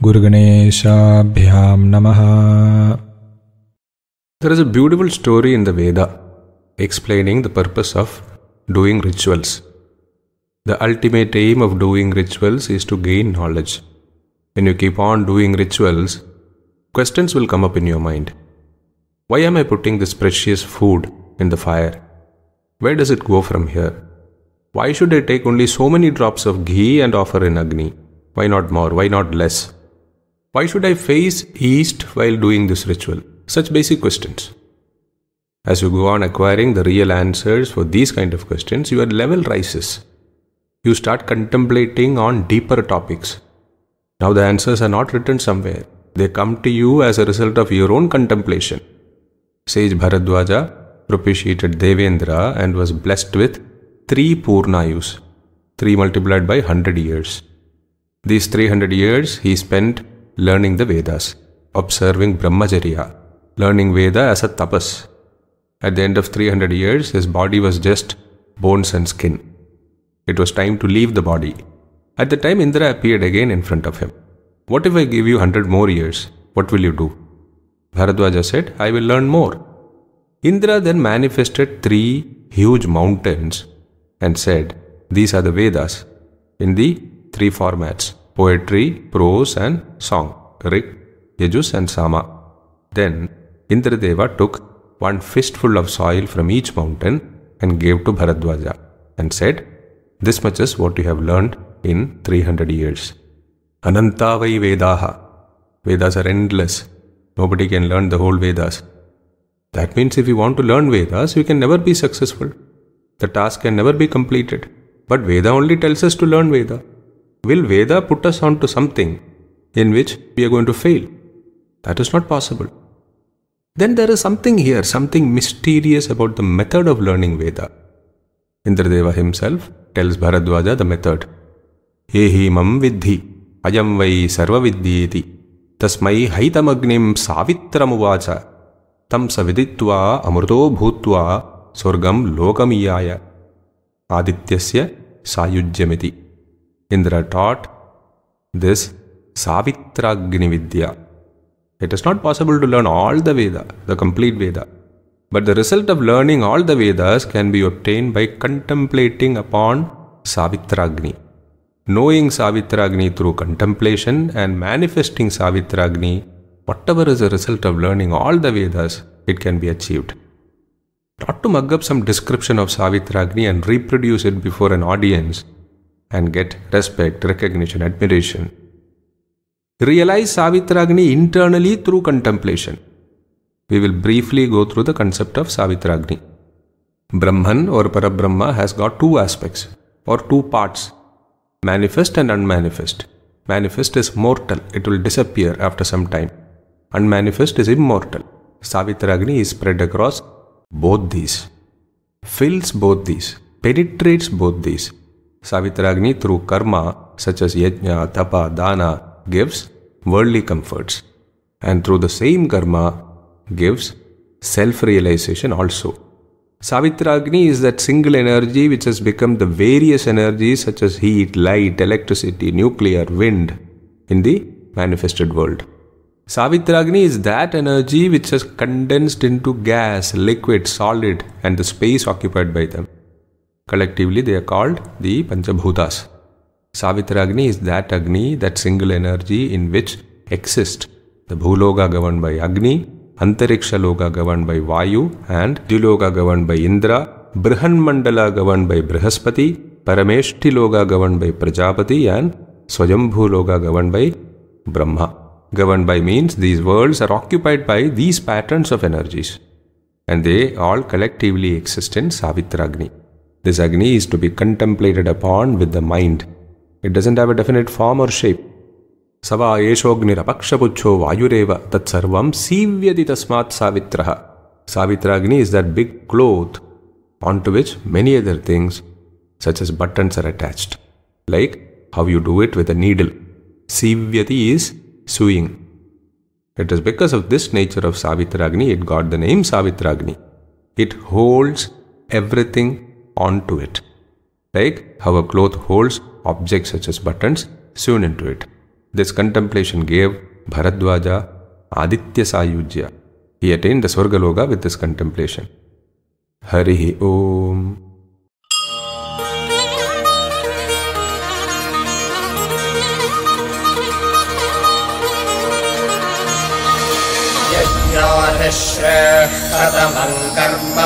Gurganeshabhyam Namaha. There is a beautiful story in the Veda explaining the purpose of doing rituals. The ultimate aim of doing rituals is to gain knowledge. When you keep on doing rituals, questions will come up in your mind. Why am I putting this precious food in the fire? Where does it go from here? Why should I take only so many drops of ghee and offer in Agni? Why not more? Why not less? Why should I face east while doing this ritual? Such basic questions. As you go on acquiring the real answers for these kind of questions, your level rises. You start contemplating on deeper topics. Now the answers are not written somewhere. They come to you as a result of your own contemplation. Sage Bharadwaja propitiated Devendra and was blessed with 3 Purnayus, 3 multiplied by 100 years. These 300 years he spent learning the Vedas, observing Brahmacharya, learning Veda as a tapas. At the end of 300 years, his body was just bones and skin. It was time to leave the body. At the time, Indra appeared again in front of him. What if I give you 100 more years? What will you do? Bharadwaja said, I will learn more. Indra then manifested 3 huge mountains and said, these are the Vedas in the 3 formats: poetry, prose and song, Rig, Yajus and Sama. Then Indradeva took 1 fistful of soil from each mountain and gave to Bharadwaja and said, this much is what you have learned in 300 years. Anantavai Vedaha. Vedas are endless. Nobody can learn the whole Vedas. That means if you want to learn Vedas, you can never be successful. The task can never be completed. But Veda only tells us to learn Veda. Will Veda put us onto something in which we are going to fail? That is not possible. Then there is something here, something mysterious about the method of learning Veda. Indradeva himself tells Bharadwaja the method. Ehi mam vidhi, ayam vai sarva vidyeti, tasmai haitamagnim savitram tam saviditva amruto bhutva Swargam Lokamiyaya Adityasya Sayujyamiti. Indra taught this Savitragni Vidya. It is not possible to learn all the Veda, the complete Veda. But the result of learning all the Vedas can be obtained by contemplating upon Savitragni. Knowing Savitragni through contemplation and manifesting Savitragni, whatever is the result of learning all the Vedas, it can be achieved. Not to mug up some description of Savitragni and reproduce it before an audience and get respect, recognition, admiration. Realize Savitragni internally through contemplation. We will briefly go through the concept of Savitragni. Brahman or Parabrahma has got 2 aspects or 2 parts, manifest and unmanifest. Manifest is mortal, it will disappear after some time. Unmanifest is immortal. Savitragni is spread across both these, fills both these, penetrates both these. Savitragni through karma such as yajna, tapa, dana gives worldly comforts, and through the same karma gives self-realization also. Savitragni is that single energy which has become the various energies such as heat, light, electricity, nuclear, wind in the manifested world. Savitragni is that energy which has condensed into gas, liquid, solid and the space occupied by them. Collectively they are called the Panchabhutas. Savitragni is that Agni, that single energy in which exist the Bhuloga governed by Agni, Antariksha Loka governed by Vayu and Diloka governed by Indra, Brihan Mandala governed by Brihaspati, Parameshti Loka governed by Prajapati and Swayambhu Loka governed by Brahma. Governed by means these worlds are occupied by these patterns of energies and they all collectively exist in Savitragni. This Agni is to be contemplated upon with the mind. It doesn't have a definite form or shape. Sava Eshognir Apakshapucho Vayureva Tat Sarvam Sivyati Tasmat Savitraha. Savitragni is that big cloth onto which many other things such as buttons are attached. Like how you do it with a needle. Sivyati is sewing. It is because of this nature of Savitragni it got the name Savitragni. It holds everything onto it. Like how a cloth holds objects such as buttons sewn into it. This contemplation gave Bharadwaja Aditya Sayujya. He attained the Swargaloka with this contemplation. Harihi Om. यज्ञो हि श्रेष्ठतमं कर्म